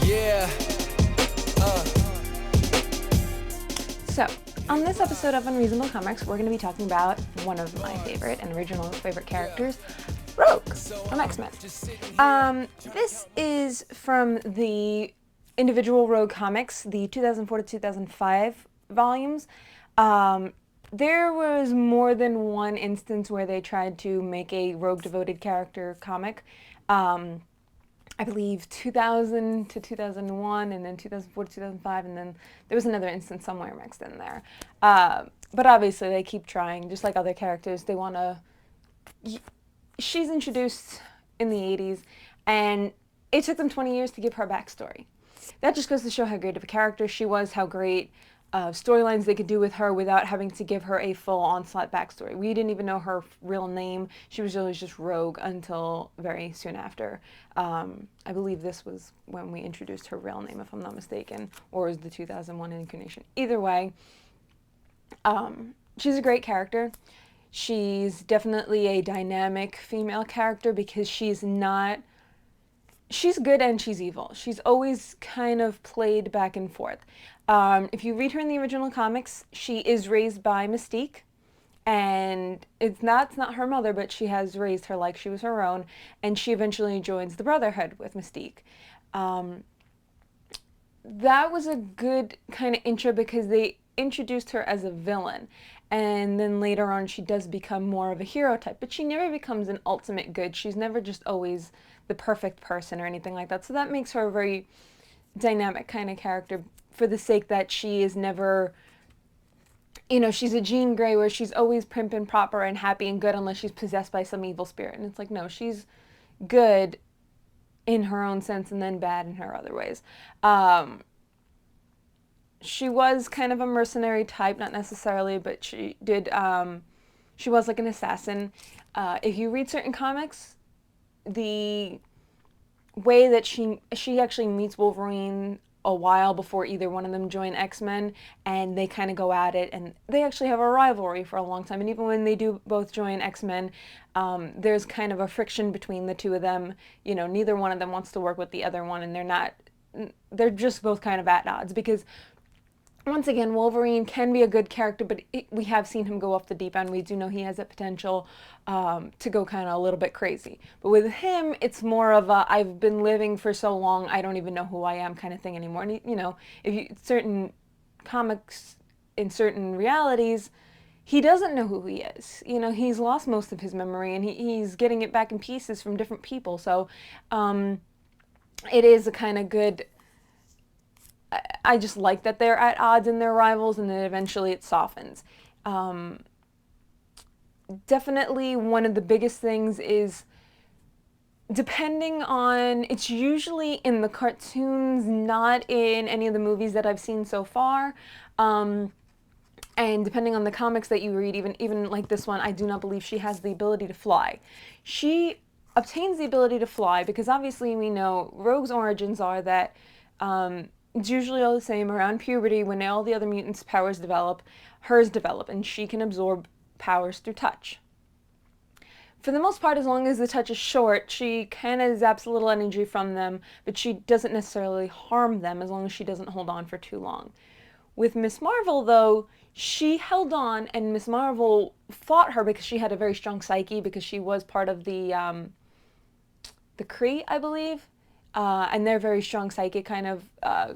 Yeah. So, on this episode of Unreasonable Comics, we're going to be talking about one of my favorite and original favorite characters, Rogue from X-Men. This is from the individual Rogue comics, the 2004 to 2005 volumes. There was more than one instance where they tried to make a Rogue-devoted character comic. I believe 2000 to 2001, and then 2004 to 2005, and then there was another instance somewhere mixed in there. But obviously they keep trying, just like other characters. They want to... She's introduced in the 80s, and it took them 20 years to give her a backstory. That just goes to show how great of a character she was, how great storylines they could do with her without having to give her a full onslaught backstory. We didn't even know her real name. She was always just Rogue until very soon after. I believe this was when we introduced her real name, if I'm not mistaken, or was the 2001 incarnation. Either way, she's a great character. She's definitely a dynamic female character because she's good and she's evil. She's always kind of played back and forth. If you read her in the original comics, she is raised by Mystique, and it's not her mother, but she has raised her like she was her own, and she eventually joins the Brotherhood with Mystique. That was a good kind of intro because they introduced her as a villain, and then later on she does become more of a hero type, but she never becomes an ultimate good. She's never just always the perfect person or anything like that, so that makes her a very dynamic kind of character for the sake that she is never, she's a Jean Grey where she's always prim and proper and happy and good unless she's possessed by some evil spirit. And it's like, no, she's good in her own sense and then bad in her other ways. She was kind of a mercenary type, not necessarily, but she was like an assassin. If you read certain comics, the way that she actually meets Wolverine a while before either one of them join X-Men, and they kind of go at it, and they actually have a rivalry for a long time. And even when they do both join X-Men, there's kind of a friction between the two of them. Neither one of them wants to work with the other one, and they're just both kind of at odds because, once again, Wolverine can be a good character, but we have seen him go off the deep end. We do know he has that potential to go kind of a little bit crazy. But with him, it's more of a, I've been living for so long, I don't even know who I am kind of thing anymore. And, certain comics, in certain realities, he doesn't know who he is. He's lost most of his memory, and he's getting it back in pieces from different people. So it is a kind of good... I just like that they're at odds in their rivals, and then eventually it softens. Definitely one of the biggest things is, depending on, it's usually in the cartoons, not in any of the movies that I've seen so far. And depending on the comics that you read, even like this one, I do not believe she has the ability to fly. She obtains the ability to fly because obviously we know Rogue's origins are that it's usually all the same around puberty when all the other mutants' powers develop, hers develop, and she can absorb powers through touch. For the most part, as long as the touch is short, she kind of zaps a little energy from them, but she doesn't necessarily harm them as long as she doesn't hold on for too long. With Miss Marvel, though, she held on, and Miss Marvel fought her because she had a very strong psyche, because she was part of the Kree, I believe. And they're very strong psychic kind of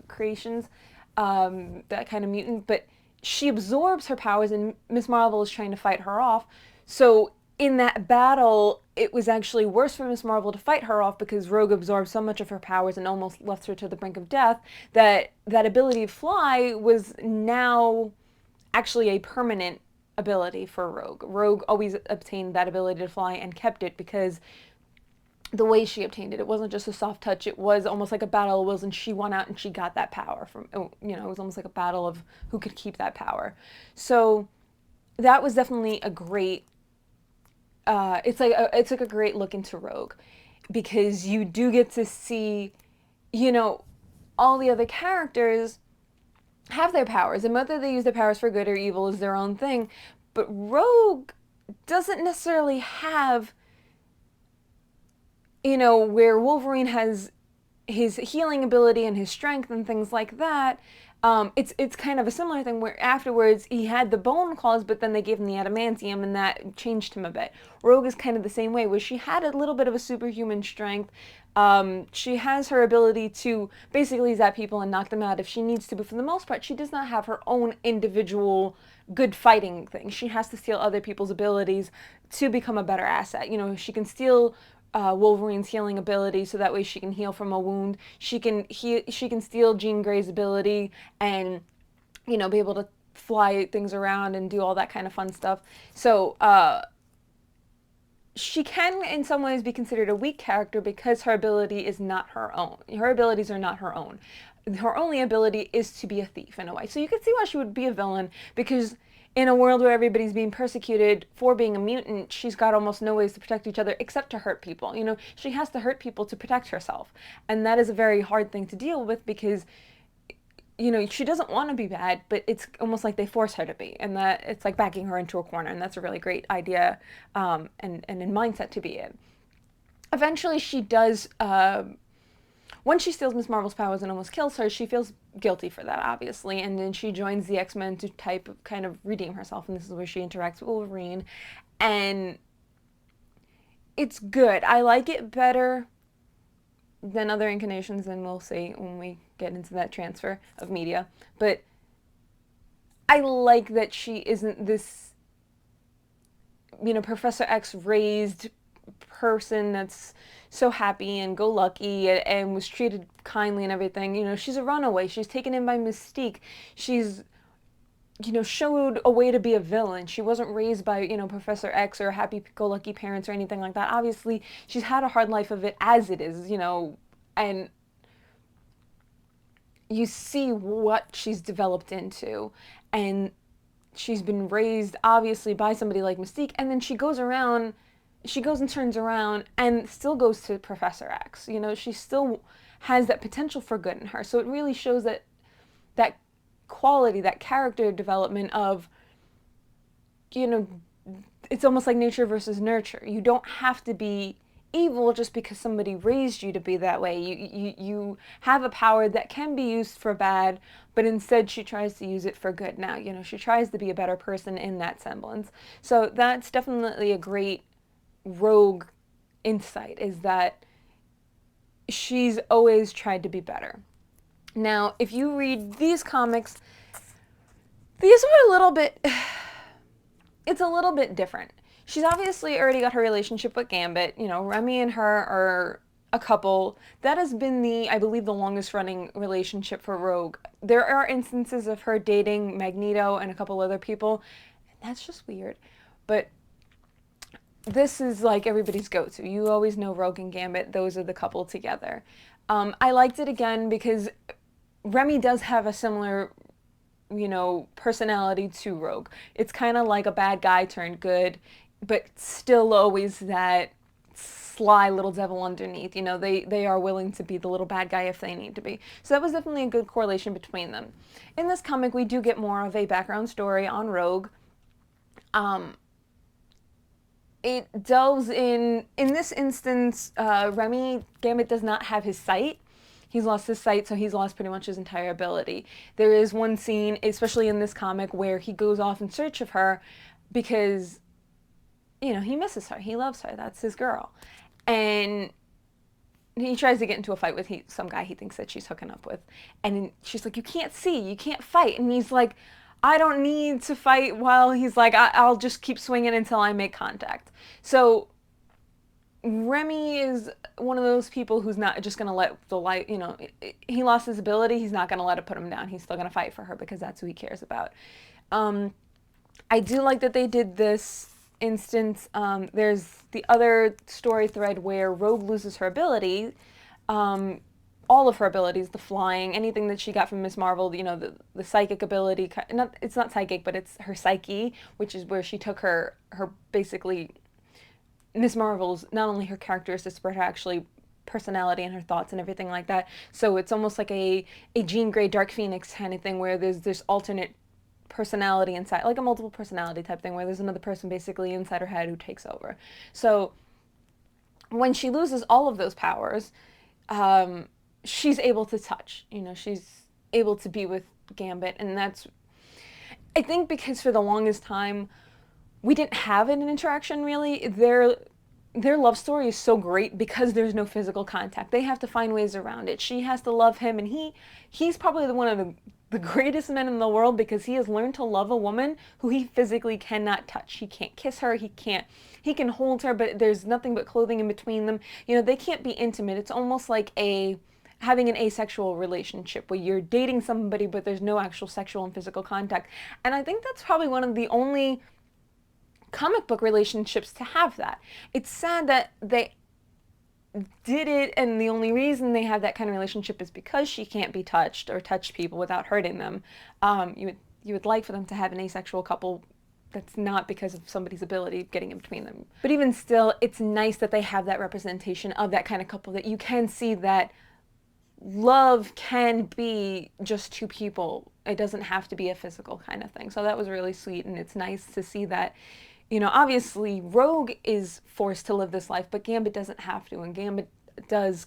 creations, that kind of mutant. But she absorbs her powers, and Miss Marvel is trying to fight her off. So in that battle, it was actually worse for Miss Marvel to fight her off because Rogue absorbed so much of her powers and almost left her to the brink of death that that ability to fly was now actually a permanent ability for Rogue. Rogue always obtained that ability to fly and kept it because the way she obtained it. It wasn't just a soft touch. It was almost like a battle of wills, and she won out and she got that power from, it was almost like a battle of who could keep that power. So that was definitely a great, it's like a great look into Rogue, because you do get to see, all the other characters have their powers, and whether they use their powers for good or evil is their own thing. But Rogue doesn't necessarily have, where Wolverine has his healing ability and his strength and things like that. It's kind of a similar thing where afterwards he had the bone claws, but then they gave him the adamantium, and that changed him a bit. Rogue is kind of the same way, where she had a little bit of a superhuman strength. She has her ability to basically zap people and knock them out if she needs to, but for the most part, she does not have her own individual good fighting thing. She has to steal other people's abilities to become a better asset. You know, she can steal Wolverine's healing ability, so that way she can heal from a wound. She can steal Jean Grey's ability and, you know, be able to fly things around and do all that kind of fun stuff. So she can in some ways be considered a weak character because her ability is not her own. Her abilities are not her own. Her only ability is to be a thief in a way. So you can see why she would be a villain, because in a world where everybody's being persecuted for being a mutant, she's got almost no ways to protect each other except to hurt people. You know, she has to hurt people to protect herself. And that is a very hard thing to deal with because, you know, she doesn't want to be bad, but it's almost like they force her to be. And that it's like backing her into a corner. And that's a really great idea and a mindset to be in. Eventually, she does... when she steals Miss Marvel's powers and almost kills her, she feels guilty for that, obviously, and then she joins the X-Men to kind of redeem herself, and this is where she interacts with Wolverine, and it's good. I like it better than other incarnations, and we'll see when we get into that transfer of media, but I like that she isn't this, you know, Professor X raised person that's so happy and go lucky and was treated kindly and everything. You know, she's a runaway. She's taken in by Mystique. She's, you know, showed a way to be a villain. She wasn't raised by, you know, Professor X or happy-go-lucky parents or anything like that. Obviously, she's had a hard life of it as it is, you know, and you see what she's developed into. And she's been raised, obviously, by somebody like Mystique, and then she goes and turns around and still goes to Professor X. You know, she still has that potential for good in her. So it really shows that quality, that character development of, you know, it's almost like nature versus nurture. You don't have to be evil just because somebody raised you to be that way. You have a power that can be used for bad, but instead she tries to use it for good. Now, you know, she tries to be a better person in that semblance. So that's definitely a great Rogue insight, is that she's always tried to be better. Now, if you read these comics, these are a little bit, it's a little bit different. She's obviously already got her relationship with Gambit. You know, Remy and her are a couple. That has been I believe, the longest running relationship for Rogue. There are instances of her dating Magneto and a couple other people, and that's just weird. But this is like everybody's go-to. You always know Rogue and Gambit, those are the couple together. I liked it again because Remy does have a similar, you know, personality to Rogue. It's kind of like a bad guy turned good, but still always that sly little devil underneath. You know, they are willing to be the little bad guy if they need to be. So that was definitely a good correlation between them. In this comic, we do get more of a background story on Rogue. It delves in this instance, Remy Gambit does not have his sight. He's lost his sight, so he's lost pretty much his entire ability. There is one scene, especially in this comic, where he goes off in search of her because, you know, he misses her. He loves her. That's his girl. And he tries to get into a fight with some guy he thinks that she's hooking up with. And she's like, you can't see, you can't fight. And he's like, I don't need to fight. While he's like, I'll just keep swinging until I make contact. So Remy is one of those people who's not just going to let the light, you know, he lost his ability. He's not going to let it put him down. He's still going to fight for her because that's who he cares about. I do like that they did this instance. There's the other story thread where Rogue loses her ability. All of her abilities, the flying, anything that she got from Miss Marvel, you know, the psychic ability, it's not psychic, but it's her psyche, which is where she took her basically, Miss Marvel's, not only her characteristics, but her actually personality and her thoughts and everything like that. So it's almost like a Jean Grey Dark Phoenix kind of thing where there's this alternate personality inside, like a multiple personality type thing where there's another person basically inside her head who takes over. So when she loses all of those powers, she's able to touch. She's able to be with Gambit, and that's, I think, because for the longest time we didn't have an interaction really. Their love story is so great because there's no physical contact. They have to find ways around it. She has to love him, and he's probably one of the greatest men in the world because he has learned to love a woman who he physically cannot touch. He can't kiss her. He can hold her, but there's nothing but clothing in between them. They can't be intimate. It's almost like having an asexual relationship where you're dating somebody but there's no actual sexual and physical contact. And I think that's probably one of the only comic book relationships to have that. It's sad that they did it, and the only reason they have that kind of relationship is because she can't be touched or touch people without hurting them. You would like for them to have an asexual couple. That's not because of somebody's ability getting in between them. But even still, it's nice that they have that representation of that kind of couple, that you can see that love can be just two people. It doesn't have to be a physical kind of thing. So that was really sweet, and it's nice to see that. Obviously Rogue is forced to live this life, but Gambit doesn't have to, and Gambit does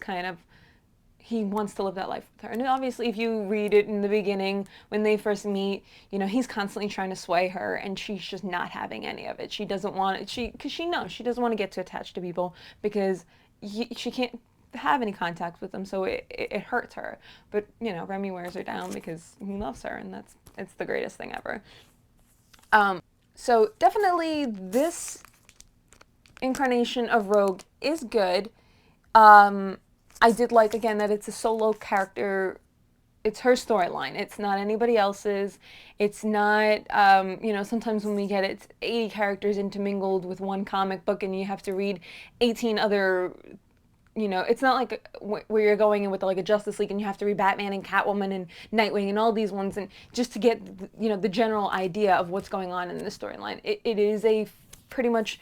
he wants to live that life with her. And obviously if you read it in the beginning, when they first meet, he's constantly trying to sway her, and she's just not having any of it. She doesn't want it, because she knows she doesn't want to get too attached to people because she can't have any contact with them, so it hurts her. But Remy wears her down because he loves her, and it's the greatest thing ever. So definitely this incarnation of Rogue is good. I did like, again, that it's a solo character. It's her storyline. It's not anybody else's. It's not, sometimes when we get it's 80 characters intermingled with one comic book and you have to read 18 other, it's not like where you're going in with like a Justice League and you have to read Batman and Catwoman and Nightwing and all these ones, and just to get, the general idea of what's going on in the storyline. It is a pretty much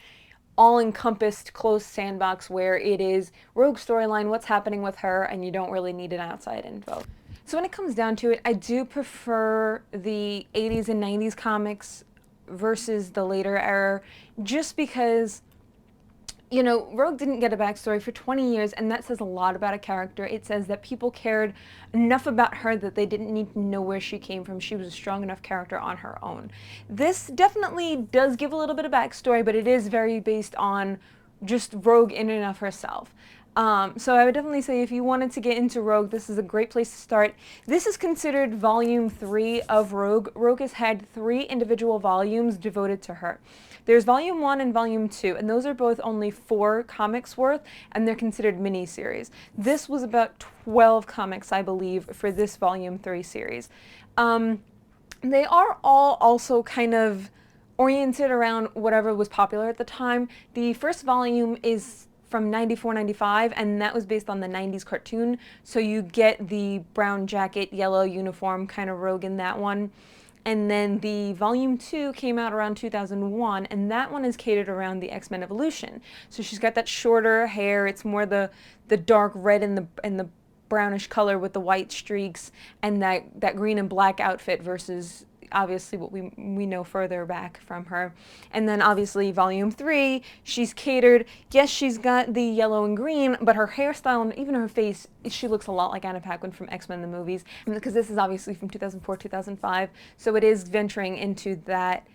all-encompassed closed sandbox where it is Rogue storyline, what's happening with her, and you don't really need an outside info. So when it comes down to it, I do prefer the 80s and 90s comics versus the later era, just because Rogue didn't get a backstory for 20 years, and that says a lot about a character. It says that people cared enough about her that they didn't need to know where she came from. She was a strong enough character on her own. This definitely does give a little bit of backstory, but it is very based on just Rogue in and of herself. So I would definitely say if you wanted to get into Rogue, this is a great place to start. This is considered volume 3 of Rogue. Rogue has had 3 individual volumes devoted to her. There's volume 1 and volume 2, and those are both only 4 comics worth, and they're considered mini-series. This was about 12 comics, I believe, for this volume 3 series. They are all also kind of oriented around whatever was popular at the time. The first volume is from 94, 95, and that was based on the 90s cartoon, so you get the brown jacket, yellow uniform kind of Rogue in that one. And then the volume 2 came out around 2001, and that one is catered around the X-Men Evolution. So she's got that shorter hair. It's more the dark red and the brownish color with the white streaks, and that green and black outfit versus obviously what we know further back from her. And then obviously volume 3, she's catered. Yes, she's got the yellow and green, but her hairstyle and even her face, she looks a lot like Anna Paquin from X-Men the movies, because this is obviously from 2004, 2005, so it is venturing into that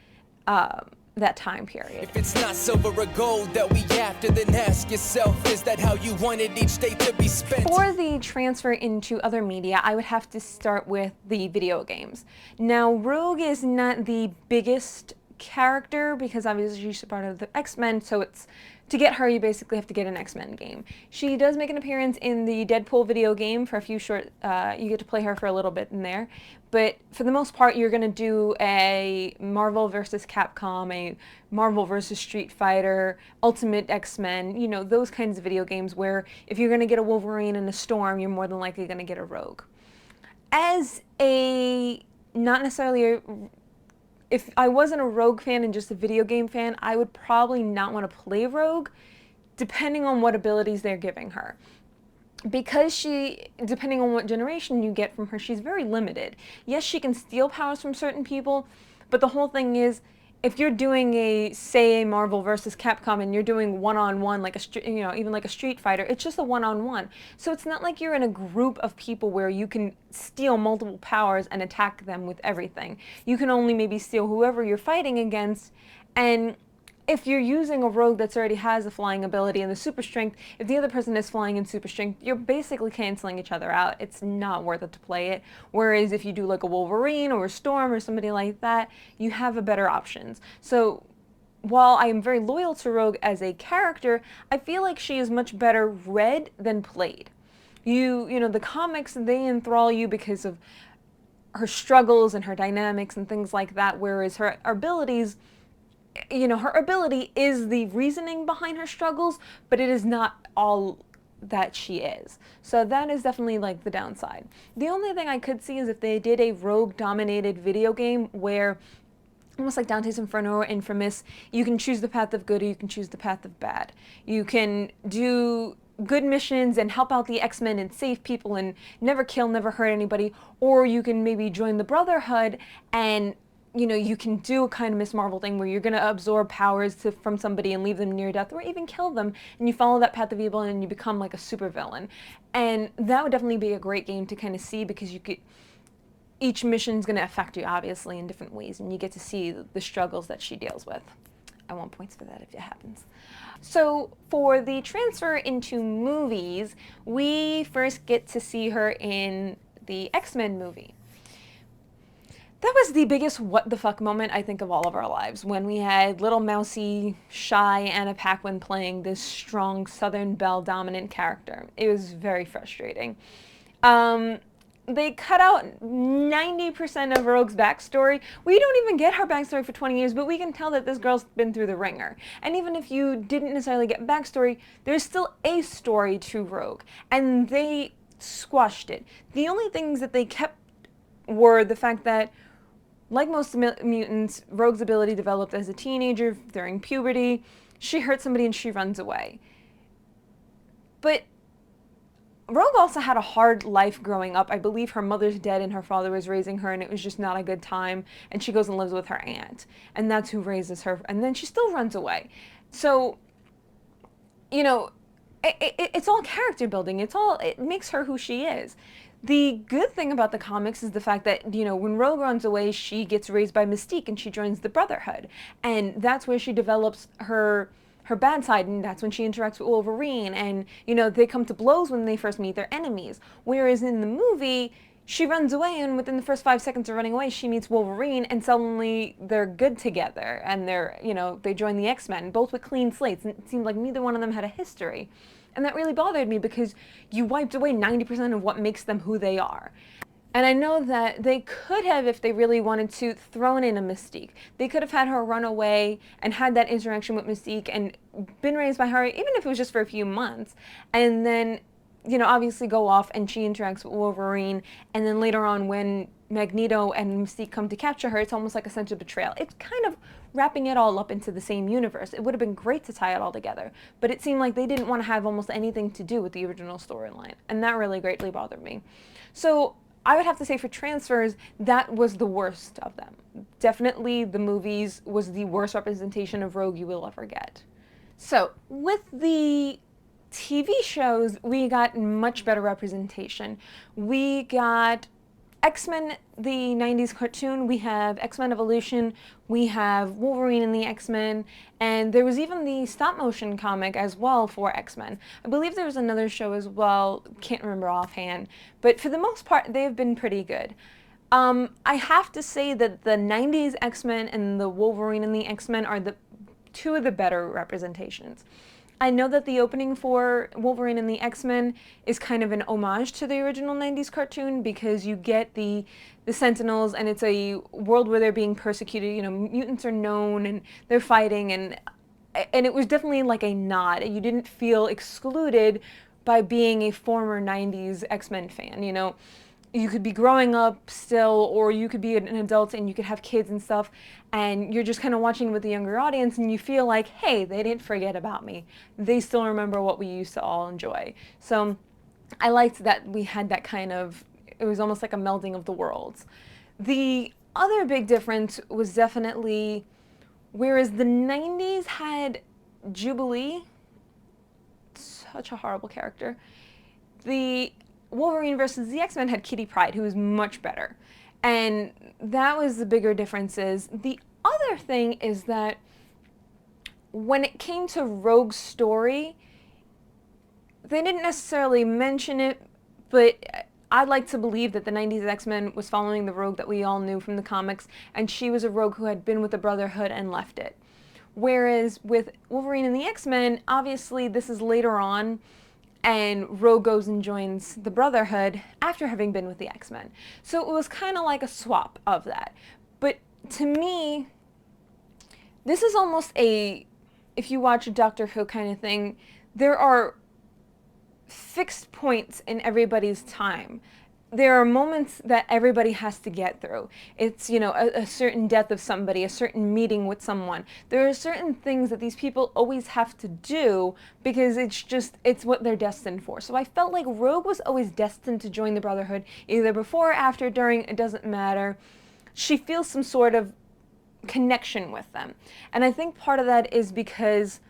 time period. If it's not silver or gold that we after, then ask yourself, is that how you wanted each day to be spent? For the transfer into other media, I would have to start with the video games. Now, Rogue is not the biggest character because obviously she's part of the X-Men, so to get her, you basically have to get an X-Men game. She does make an appearance in the Deadpool video game for a few short, you get to play her for a little bit in there. But for the most part, you're going to do a Marvel versus Capcom, a Marvel versus Street Fighter, Ultimate X-Men, those kinds of video games where if you're going to get a Wolverine and a Storm, you're more than likely going to get a Rogue. As not necessarily if I wasn't a Rogue fan and just a video game fan, I would probably not want to play Rogue, depending on what abilities they're giving her. Because depending on what generation you get from her, she's very limited. Yes, she can steal powers from certain people, but the whole thing is, if you're doing say a Marvel versus Capcom and you're doing one-on-one like even like a Street Fighter, it's just a one-on-one. So it's not like you're in a group of people where you can steal multiple powers and attack them with everything. You can only maybe steal whoever you're fighting against, and if you're using a rogue that's already has a flying ability and the super strength, if the other person is flying in super strength, you're basically canceling each other out. It's not worth it to play it. Whereas if you do like a Wolverine or a Storm or somebody like that, you have a better options. So while I am very loyal to Rogue as a character, I feel like she is much better read than played. The comics, they enthrall you because of her struggles and her dynamics and things like that, whereas her abilities, her ability is the reasoning behind her struggles, but it is not all that she is. So that is definitely like the downside. The only thing I could see is if they did a rogue-dominated video game where, almost like Dante's Inferno or Infamous, you can choose the path of good or you can choose the path of bad. You can do good missions and help out the X-Men and save people and never kill, never hurt anybody, or you can maybe join the Brotherhood and you can do a kind of Miss Marvel thing where you're going to absorb powers from somebody and leave them near death or even kill them, and you follow that path of evil and you become like a supervillain. And that would definitely be a great game to kind of see, because each mission's going to affect you obviously in different ways, and you get to see the struggles that she deals with. I want points for that if it happens. So for the transfer into movies, we first get to see her in the X-Men movie. That was the biggest what the fuck moment, I think, of all of our lives, when we had little mousy, shy Anna Paquin playing this strong Southern Belle dominant character. It was very frustrating. They cut out 90% of Rogue's backstory. We don't even get her backstory for 20 years, but we can tell that this girl's been through the ringer. And even if you didn't necessarily get backstory, there's still a story to Rogue, and they squashed it. The only things that they kept were the fact that, like most mutants, Rogue's ability developed as a teenager during puberty. She hurts somebody and she runs away. But Rogue also had a hard life growing up. I believe her mother's dead and her father was raising her, and it was just not a good time. And she goes and lives with her aunt, and that's who raises her. And then she still runs away. So, it's all character building. It makes her who she is. The good thing about the comics is the fact that, when Rogue runs away, she gets raised by Mystique and she joins the Brotherhood. And that's where she develops her bad side, and that's when she interacts with Wolverine. And, they come to blows when they first meet their enemies. Whereas in the movie, she runs away, and within the first 5 seconds of running away, she meets Wolverine, and suddenly they're good together. And they join the X-Men, both with clean slates. And it seemed like neither one of them had a history. And that really bothered me, because you wiped away 90% of what makes them who they are. And I know that they could have, if they really wanted to, thrown in a Mystique. They could have had her run away and had that interaction with Mystique and been raised by her, even if it was just for a few months. And then, obviously go off and she interacts with Wolverine. And then later on, when Magneto and Mystique come to capture her, it's almost like a sense of betrayal. It's kind of wrapping it all up into the same universe. It would have been great to tie it all together, but it seemed like they didn't want to have almost anything to do with the original storyline, and that really greatly bothered me. So I would have to say, for transfers, that was the worst of them. Definitely the movies was the worst representation of Rogue you will ever get. So with the TV shows, we got much better representation. We got X-Men, the 90s cartoon, we have X-Men Evolution, we have Wolverine and the X-Men, and there was even the stop-motion comic as well for X-Men. I believe there was another show as well, can't remember offhand, but for the most part, they've been pretty good. I have to say that the 90s X-Men and the Wolverine and the X-Men are two of the better representations. I know that the opening for Wolverine and the X-Men is kind of an homage to the original 90s cartoon, because you get the Sentinels, and it's a world where they're being persecuted. Mutants are known and they're fighting, and it was definitely like a nod. You didn't feel excluded by being a former 90s X-Men fan. You could be growing up still, or you could be an adult and you could have kids and stuff, and you're just kind of watching with the younger audience, and you feel like, hey, they didn't forget about me. They still remember what we used to all enjoy. So I liked that we had that kind of, it was almost like a melding of the worlds. The other big difference was definitely Whereas the 90s had Jubilee, such a horrible character. The Wolverine versus the X-Men had Kitty Pryde, who was much better. And that was the bigger differences. The other thing is that when it came to Rogue's story, they didn't necessarily mention it, but I'd like to believe that the 90s X-Men was following the Rogue that we all knew from the comics, and she was a Rogue who had been with the Brotherhood and left it. Whereas with Wolverine and the X-Men, obviously this is later on, and Rogue goes and joins the Brotherhood after having been with the X-Men. So it was kind of like a swap of that. But to me, this is almost a, if you watch a Doctor Who kind of thing, there are fixed points in everybody's time. There are moments that everybody has to get through. It's, you know, a certain death of somebody, a certain meeting with someone. There are certain things that these people always have to do because it's what they're destined for. So I felt like Rogue was always destined to join the Brotherhood, either before, after, during, it doesn't matter. She feels some sort of connection with them. And I think part of that is because,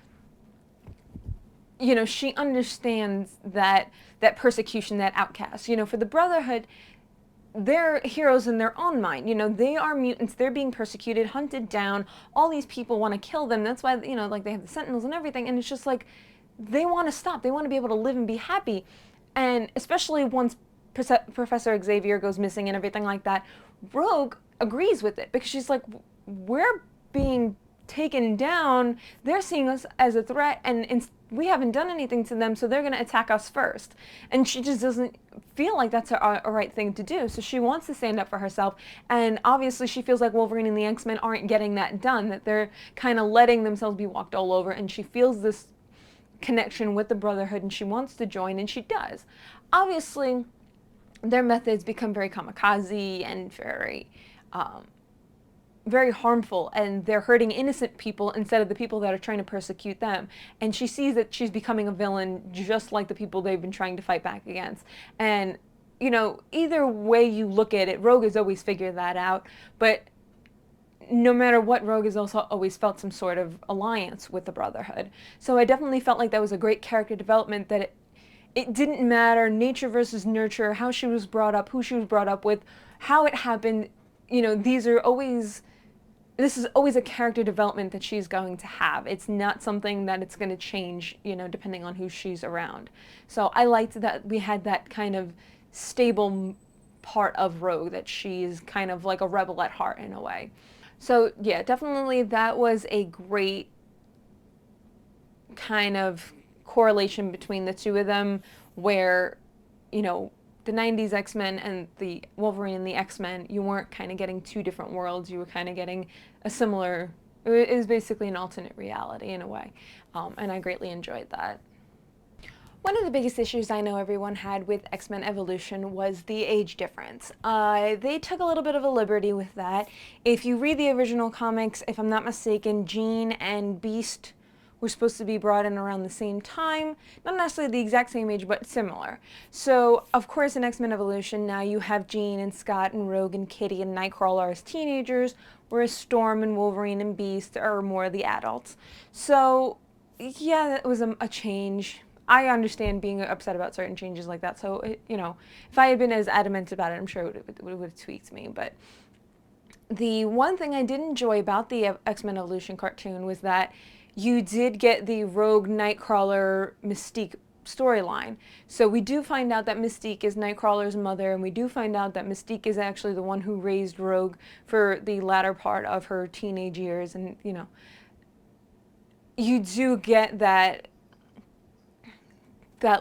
you know, she understands that persecution, that outcast. You know, for the Brotherhood, they're heroes in their own mind. You know, they are mutants. They're being persecuted, hunted down. All these people want to kill them. That's why, you know, like they have the Sentinels and everything. And it's just like, they want to stop. They want to be able to live and be happy. And especially once Professor Xavier goes missing and everything like that, Rogue agrees with it because she's like, we're being taken down. They're seeing us as a threat, and we haven't done anything to them, so they're going to attack us first. And she just doesn't feel like that's a right thing to do. So she wants to stand up for herself. And obviously she feels like Wolverine and the X-Men aren't getting that done, that they're kind of letting themselves be walked all over. And she feels this connection with the Brotherhood, and she wants to join, and she does. Obviously, their methods become very kamikaze and very harmful, and they're hurting innocent people instead of the people that are trying to persecute them. And she sees that she's becoming a villain just like the people they've been trying to fight back against. And, you know, either way you look at it, Rogue has always figured that out, but no matter what, Rogue has also always felt some sort of alliance with the Brotherhood. So I definitely felt like that was a great character development, that it didn't matter nature versus nurture, how she was brought up, who she was brought up with, how it happened. You know, this is always a character development that she's going to have. It's not something that it's going to change, you know, depending on who she's around. So I liked that we had that kind of stable part of Rogue, that she's kind of like a rebel at heart in a way. So yeah, definitely that was a great kind of correlation between the two of them, where, you know, the 90s X-Men and the Wolverine and the X-Men, you weren't kind of getting two different worlds. You were kind of getting a similar, it was basically an alternate reality in a way. And I greatly enjoyed that. One of the biggest issues I know everyone had with X-Men Evolution was the age difference. They took a little bit of a liberty with that. If you read the original comics, if I'm not mistaken, Jean and Beast were supposed to be brought in around the same time, not necessarily the exact same age, but similar. So, of course, in X-Men Evolution, now you have Jean and Scott and Rogue and Kitty and Nightcrawler as teenagers, whereas Storm and Wolverine and Beast are more the adults. So, yeah, that was a change. I understand being upset about certain changes like that, so, you know, if I had been as adamant about it, I'm sure it would have tweaked me, but the one thing I did enjoy about the X-Men Evolution cartoon was that you did get the Rogue, Nightcrawler, Mystique storyline. So we do find out that Mystique is Nightcrawler's mother, and we do find out that Mystique is actually the one who raised Rogue for the latter part of her teenage years. And, you know, you do get that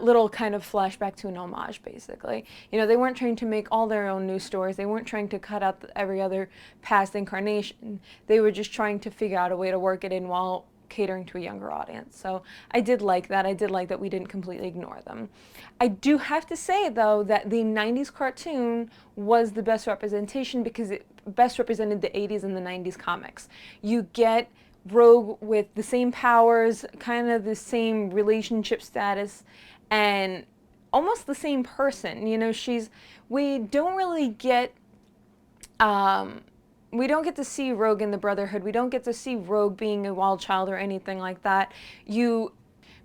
little kind of flashback to an homage, basically. You know, they weren't trying to make all their own new stories. They weren't trying to cut out every other past incarnation. They were just trying to figure out a way to work it in while catering to a younger audience. So I did like that. I did like that we didn't completely ignore them. I do have to say, though, that the 90s cartoon was the best representation because it best represented the 80s and the 90s comics. You get Rogue with the same powers, kind of the same relationship status, and almost the same person. You know, we don't really get We don't get to see Rogue in the Brotherhood. We don't get to see Rogue being a wild child or anything like that.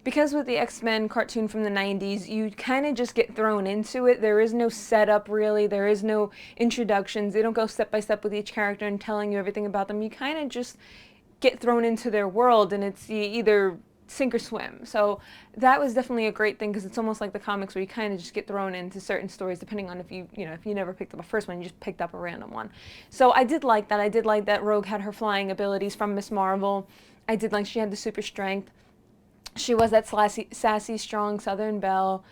Because with the X-Men cartoon from the 90s, you kind of just get thrown into it. There is no setup, really. There is no introductions. They don't go step by step with each character and telling you everything about them. You kind of just get thrown into their world, and it's either sink or swim. So that was definitely a great thing, because it's almost like the comics where you kind of just get thrown into certain stories depending on if you never picked up a first one, you just picked up a random one. So I did like that. I did like that Rogue had her flying abilities from Miss Marvel. I did like she had the super strength. She was that sassy, strong Southern belle.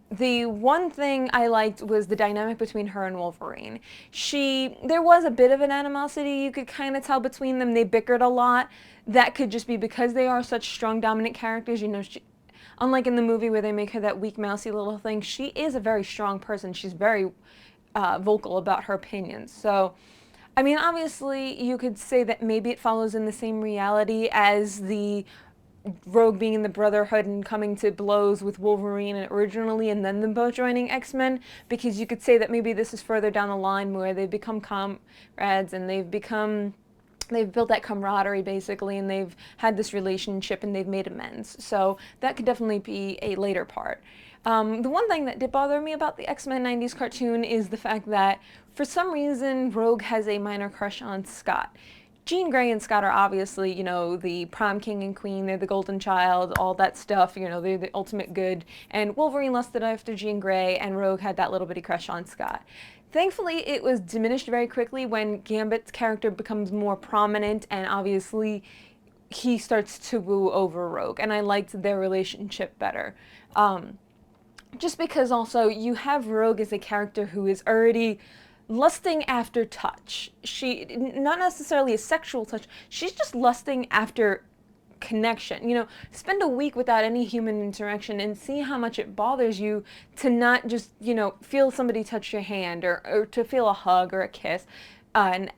The one thing I liked was the dynamic between her and Wolverine. There was a bit of an animosity you could kind of tell between them. They bickered a lot. That could just be because they are such strong, dominant characters. Unlike in the movie where they make her that weak, mousy little thing, she is a very strong person. She's very vocal about her opinions. So, I mean, obviously, you could say that maybe it follows in the same reality as the Rogue being in the Brotherhood and coming to blows with Wolverine originally, and then them both joining X-Men, because you could say that maybe this is further down the line where they've become comrades and they've built that camaraderie basically, and they've had this relationship and they've made amends. So that could definitely be a later part. The one thing that did bother me about the X-Men 90s cartoon is the fact that for some reason Rogue has a minor crush on Scott. Jean Grey and Scott are obviously, the prom king and queen, they're the golden child, all that stuff, they're the ultimate good. And Wolverine lusted after Jean Grey, and Rogue had that little bitty crush on Scott. Thankfully, it was diminished very quickly when Gambit's character becomes more prominent, and obviously he starts to woo over Rogue, and I liked their relationship better. Just because also you have Rogue as a character who is already lusting after touch. Not necessarily a sexual touch, she's just lusting after connection. Spend a week without any human interaction and see how much it bothers you to not just, feel somebody touch your hand or to feel a hug or a kiss. And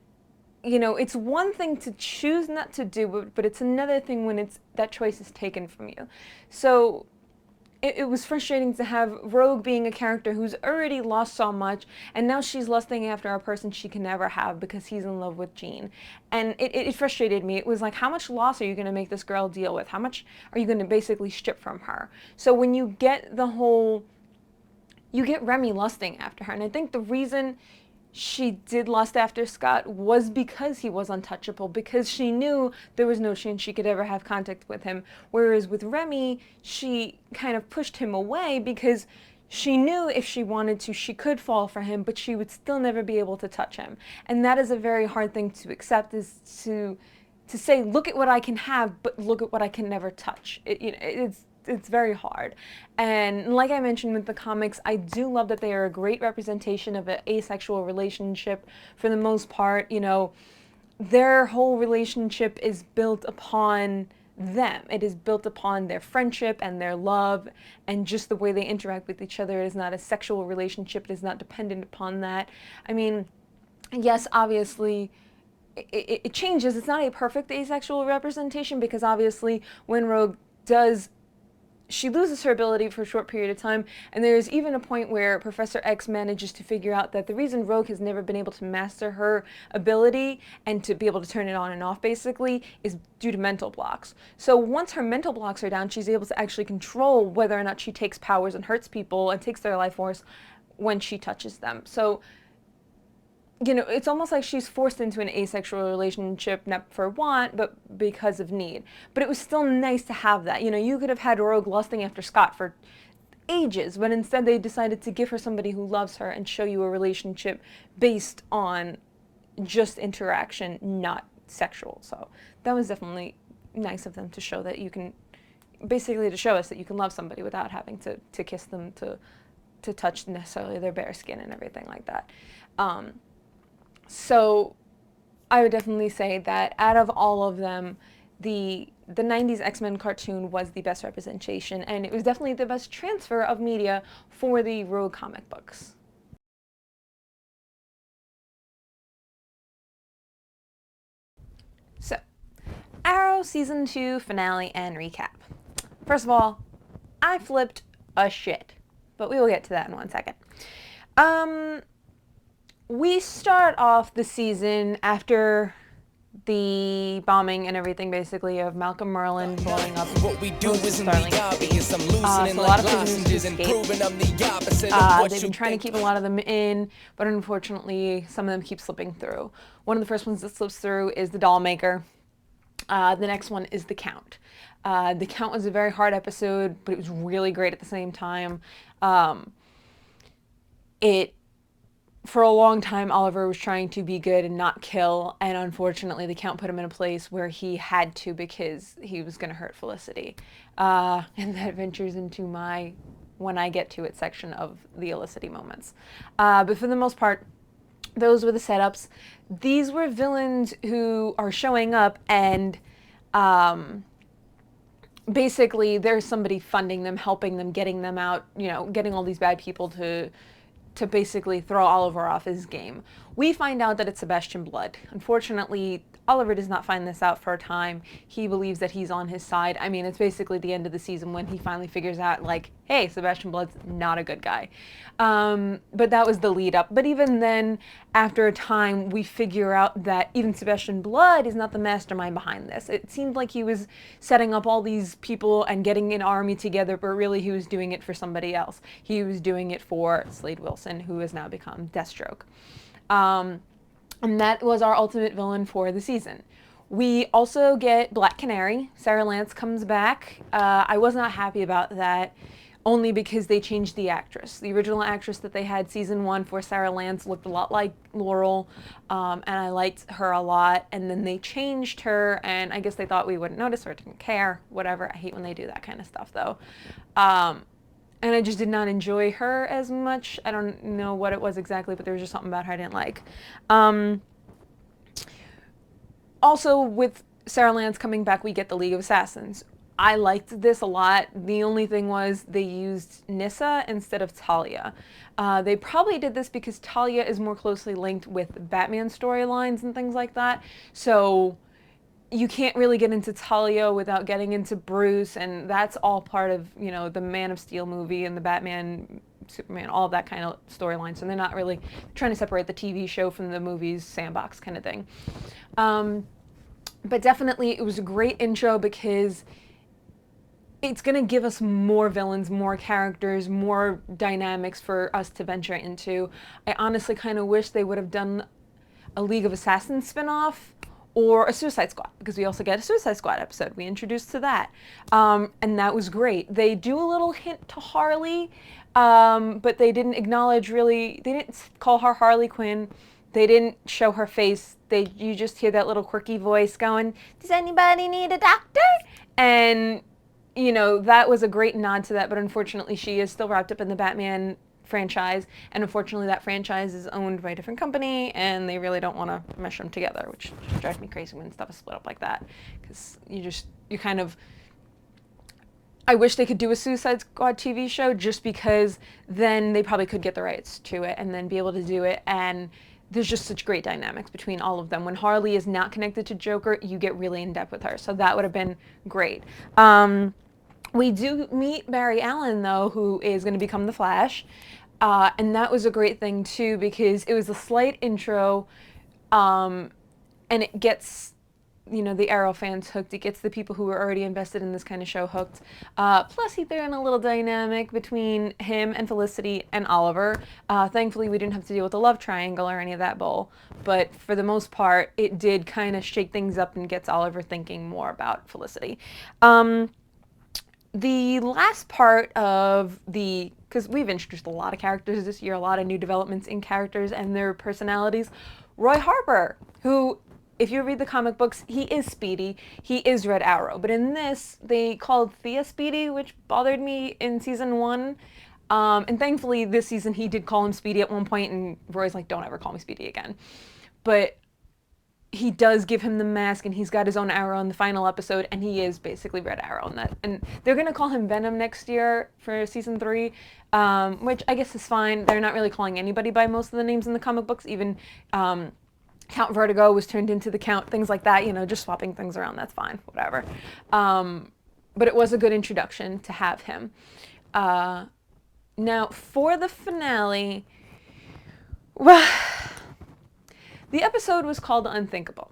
it's one thing to choose not to do it, but it's another thing when that choice is taken from you. So it was frustrating to have Rogue being a character who's already lost so much, and now she's lusting after a person she can never have because he's in love with Jean. And it frustrated me. It was like, how much loss are you going to make this girl deal with? How much are you going to basically strip from her? So when you get Remy lusting after her, and I think the reason she did lust after Scott was because he was untouchable, because she knew there was no chance she could ever have contact with him. Whereas with Remy, she kind of pushed him away because she knew if she wanted to, she could fall for him, but she would still never be able to touch him. And that is a very hard thing to accept, is to say, look at what I can have, but look at what I can never touch. It's very hard. And like I mentioned with the comics, I do love that they are a great representation of an asexual relationship for the most part. Their whole relationship is built upon them. It is built upon their friendship and their love and just the way they interact with each other. It is not a sexual relationship. It is not dependent upon that. I mean, yes, obviously, it changes. It's not a perfect asexual representation, because obviously when Rogue she loses her ability for a short period of time, and there's even a point where Professor X manages to figure out that the reason Rogue has never been able to master her ability and to be able to turn it on and off basically is due to mental blocks. So once her mental blocks are down, she's able to actually control whether or not she takes powers and hurts people and takes their life force when she touches them. So it's almost like she's forced into an asexual relationship, not for want, but because of need. But it was still nice to have that. You could have had Rogue lusting after Scott for ages, but instead they decided to give her somebody who loves her and show you a relationship based on just interaction, not sexual. So that was definitely nice of them to show that you can, basically to show us that you can love somebody without having to kiss them, to touch necessarily their bare skin and everything like that. So I would definitely say that out of all of them, the 90s X-Men cartoon was the best representation, and it was definitely the best transfer of media for the Rogue comic books. So, Arrow Season 2 finale and recap. First of all, I flipped a shit, but we will get to that in 1 second. we start off the season after the bombing and everything, basically, of Malcolm Merlin blowing up. What we do isn't Starling. the obvious. I'm loosening So a lot like of prisoners lozenges and escape. proving I'm the opposite of what They've you been trying to keep a lot of them in, but unfortunately, some of them keep slipping through. One of the first ones that slips through is the doll maker. The next one is the Count. The Count was a very hard episode, but it was really great at the same time. For a long time, Oliver was trying to be good and not kill, and unfortunately, the Count put him in a place where he had to because he was going to hurt Felicity. And that ventures into my when I get to it section of the Felicity moments. But for the most part, those were the setups. These were villains who are showing up and basically there's somebody funding them, helping them, getting them out, getting all these bad people to basically throw Oliver off his game. We find out that it's Sebastian Blood. Unfortunately, Oliver does not find this out for a time. He believes that he's on his side. I mean, it's basically the end of the season when he finally figures out, like, hey, Sebastian Blood's not a good guy. But that was the lead up. But even then, after a time, we figure out that even Sebastian Blood is not the mastermind behind this. It seemed like he was setting up all these people and getting an army together, but really he was doing it for somebody else. He was doing it for Slade Wilson, who has now become Deathstroke. And that was our ultimate villain for the season. We also get Black Canary. Sarah Lance comes back. I was not happy about that, only because they changed the actress. The original actress that they had season 1 for Sarah Lance looked a lot like Laurel, and I liked her a lot. And then they changed her, and I guess they thought we wouldn't notice or didn't care, whatever. I hate when they do that kind of stuff, though. And I just did not enjoy her as much. I don't know what it was exactly, but there was just something about her I didn't like. Also, with Sarah Lance coming back, we get the League of Assassins. I liked this a lot. The only thing was they used Nyssa instead of Talia. They probably did this because Talia is more closely linked with Batman storylines and things like that. So you can't really get into Talia without getting into Bruce, and that's all part of, the Man of Steel movie and the Batman, Superman, all of that kind of storyline. So they're not really trying to separate the TV show from the movie's sandbox kind of thing. But definitely it was a great intro because it's going to give us more villains, more characters, more dynamics for us to venture into. I honestly kind of wish they would have done a League of Assassins spinoff or a Suicide Squad, because we also get a Suicide Squad episode. We introduced to that. And that was great. They do a little hint to Harley, but they didn't acknowledge really, they didn't call her Harley Quinn. They didn't show her face. You just hear that little quirky voice going, "Does anybody need a doctor?" And, that was a great nod to that, but unfortunately she is still wrapped up in the Batman franchise, and unfortunately that franchise is owned by a different company, and they really don't want to mesh them together, which just drives me crazy when stuff is split up like that, because I wish they could do a Suicide Squad TV show, just because then they probably could get the rights to it and then be able to do it, and there's just such great dynamics between all of them. When Harley is not connected to Joker, you get really in depth with her, so that would have been great. We do meet Barry Allen, though, who is going to become the Flash. And that was a great thing, too, because it was a slight intro, and it gets, the Arrow fans hooked. It gets the people who are already invested in this kind of show hooked. Plus, he threw in a little dynamic between him and Felicity and Oliver. Thankfully, we didn't have to deal with a love triangle or any of that bull. But for the most part, it did kind of shake things up and gets Oliver thinking more about Felicity. The last part of because we've introduced a lot of characters this year, a lot of new developments in characters and their personalities. Roy Harper, who, if you read the comic books, he is Speedy, he is Red Arrow. But in this, they called Thea Speedy, which bothered me in season 1. And thankfully, this season, he did call him Speedy at one point, and Roy's like, "Don't ever call me Speedy again." But he does give him the mask, and he's got his own arrow in the final episode, and he is basically Red Arrow in that. And they're going to call him Venom next year for season 3, which I guess is fine. They're not really calling anybody by most of the names in the comic books. Even Count Vertigo was turned into the Count, things like that, just swapping things around. That's fine, whatever. But it was a good introduction to have him. Now, for the finale, well, The episode was called Unthinkable.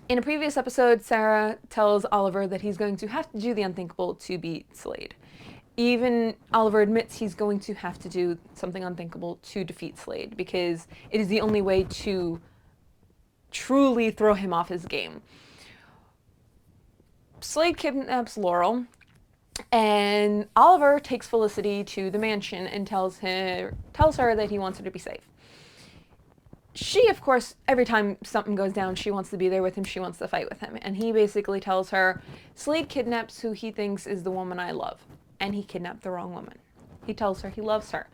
In a previous episode, Sarah tells Oliver that he's going to have to do the unthinkable to beat Slade. Even Oliver admits he's going to have to do something unthinkable to defeat Slade because it is the only way to truly throw him off his game. Slade kidnaps Laurel, and Oliver takes Felicity to the mansion and tells her that he wants her to be safe. She, of course, every time something goes down, she wants to be there with him, she wants to fight with him. And he basically tells her, Slade kidnaps who he thinks is the woman I love. And he kidnapped the wrong woman. He tells her he loves her.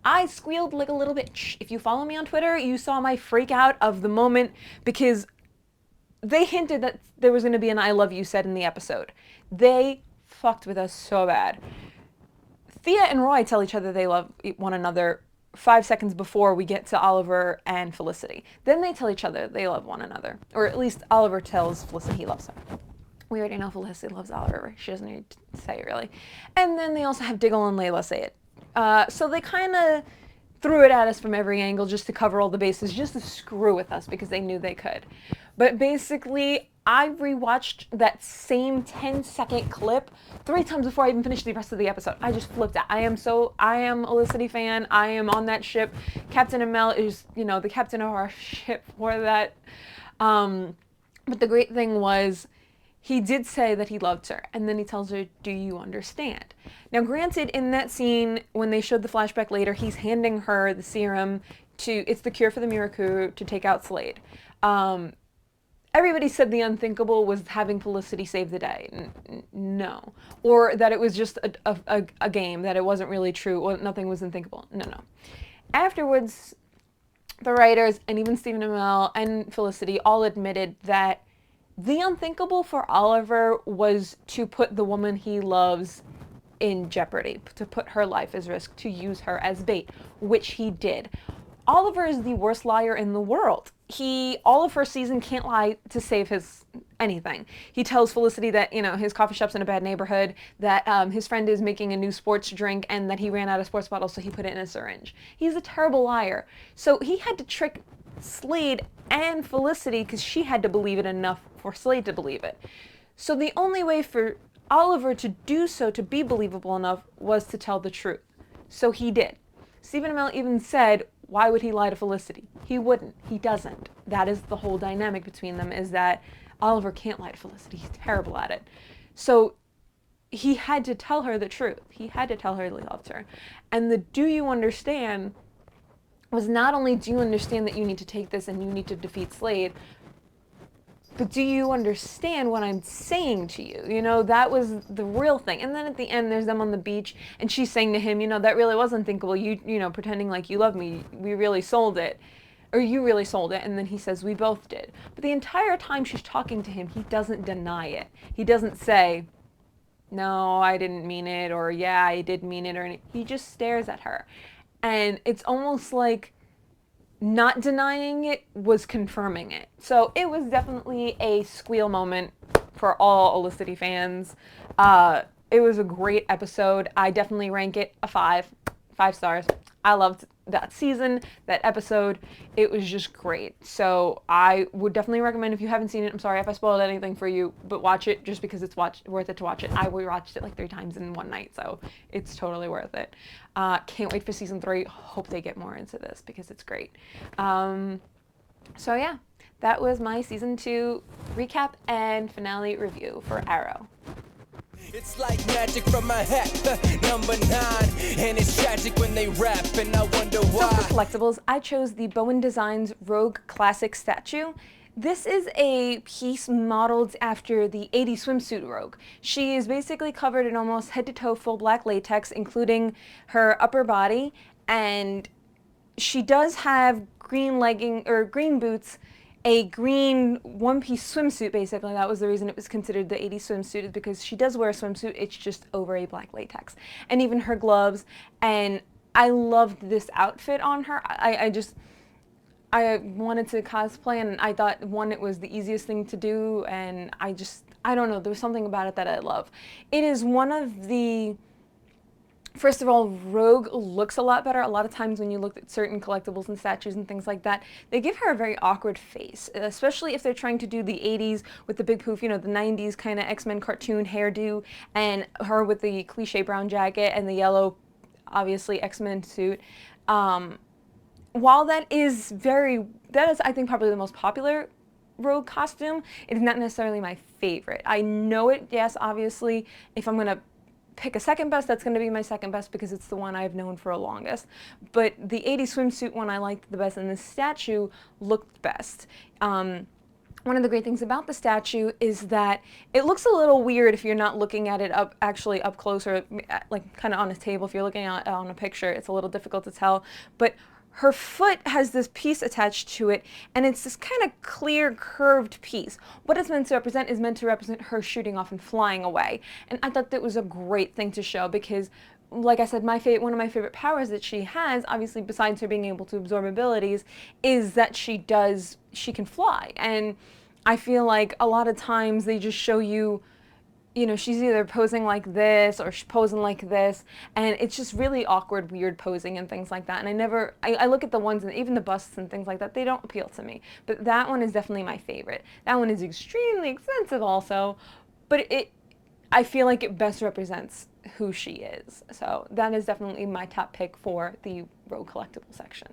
I squealed like a little bitch. If you follow me on Twitter, you saw my freak out of the moment because they hinted that there was going to be an I love you said in the episode. They fucked with us so bad. Thea and Roy tell each other they love one another 5 seconds before we get to Oliver and Felicity. Then they tell each other they love one another. Or at least Oliver tells Felicity he loves her. We already know Felicity loves Oliver. She doesn't need to say it, really. And then they also have Diggle and Layla say it. So they kind of threw it at us from every angle just to cover all the bases, just to screw with us because they knew they could. But basically, I rewatched that same 10-second clip 3 times before I even finished the rest of the episode. I just flipped out. I am a Felicity fan. I am on that ship. Captain Amell is, the captain of our ship for that. But the great thing was, he did say that he loved her, and then he tells her, do you understand? Now, granted, in that scene, when they showed the flashback later, he's handing her the serum it's the cure for the Miracle to take out Slade. Everybody said the unthinkable was having Felicity save the day. No. Or that it was just a game, that it wasn't really true, or nothing was unthinkable. No. Afterwards, the writers, and even Stephen Amell and Felicity all admitted that the unthinkable for Oliver was to put the woman he loves in jeopardy, to put her life as risk, to use her as bait, which he did. Oliver is the worst liar in the world. All of first season can't lie to save anything. He tells Felicity that, his coffee shop's in a bad neighborhood, that his friend is making a new sports drink, and that he ran out of sports bottles, so he put it in a syringe. He's a terrible liar. So he had to trick Slade and Felicity because she had to believe it enough for Slade to believe it. So the only way for Oliver to do so, to be believable enough, was to tell the truth. So he did. Stephen Amell even said, why would he lie to Felicity? He wouldn't. He doesn't. That is the whole dynamic between them, is that Oliver can't lie to Felicity. He's terrible at it. So he had to tell her the truth. He had to tell her he loved her. And the do you understand was not only do you understand that you need to take this and you need to defeat Slade, but do you understand what I'm saying to you? That was the real thing. And then at the end, there's them on the beach, and she's saying to him, that really was unthinkable. You pretending like you love me. We really sold it. Or you really sold it. And then he says, we both did. But the entire time she's talking to him, he doesn't deny it. He doesn't say, no, I didn't mean it, or yeah, I did mean it, or anything. He just stares at her. And it's almost like not denying it was confirming it. So it was definitely a squeal moment for all Felicity fans. It was a great episode. I definitely rank it a 5 stars. I loved that season, that episode. It was just great. So I would definitely recommend, if you haven't seen it, I'm sorry if I spoiled anything for you, but watch it just because it's worth it to watch it. I rewatched it like 3 times in one night, so it's totally worth it. Can't wait for season 3. Hope they get more into this because it's great. So yeah, that was my season 2 recap and finale review for Arrow. It's like magic from my hat, number 9, and it's tragic when they rap, and I wonder why. So for collectibles, I chose the Bowen Designs Rogue Classic statue. This is a piece modeled after the 80s swimsuit Rogue. She is basically covered in almost head-to-toe full black latex, including her upper body, and she does have green boots, a green one-piece swimsuit, basically. That was the reason it was considered the 80s swimsuit, is because she does wear a swimsuit, it's just over a black latex. And even her gloves, and I loved this outfit on her. I wanted to cosplay, and I thought, one, it was the easiest thing to do, and I don't know, there was something about it that I love. It is one of the First of all, Rogue looks a lot better. A lot of times when you look at certain collectibles and statues and things like that, they give her a very awkward face, especially if they're trying to do the 80s with the big poof, you know, the 90s kind of X-Men cartoon hairdo, and her with the cliche brown jacket and the yellow, obviously, X-Men suit. While that is, I think, probably the most popular Rogue costume, it is not necessarily my favorite. I know it, yes, obviously, if I'm going to pick a second best, that's going to be my second best because it's the one I've known for the longest. But the 80s swimsuit one I liked the best, and the statue looked best. One of the great things about the statue is that it looks a little weird if you're not looking at it actually up close, or like kind of on a table. If you're looking at on a picture, it's a little difficult to tell. But her foot has this piece attached to it, and it's this kind of clear, curved piece. What it's meant to represent is meant to represent her shooting off and flying away. And I thought that was a great thing to show because, like I said, one of my favorite powers that she has, obviously besides her being able to absorb abilities, is that she can fly. And I feel like a lot of times they just show you, you know, she's either posing like this or she's posing like this, and it's just really awkward, weird posing and things like that. And I look at the ones, and even the busts and things like that, they don't appeal to me. But that one is definitely my favorite. That one is extremely expensive also, but I feel like it best represents who she is. So that is definitely my top pick for the Rogue collectible section.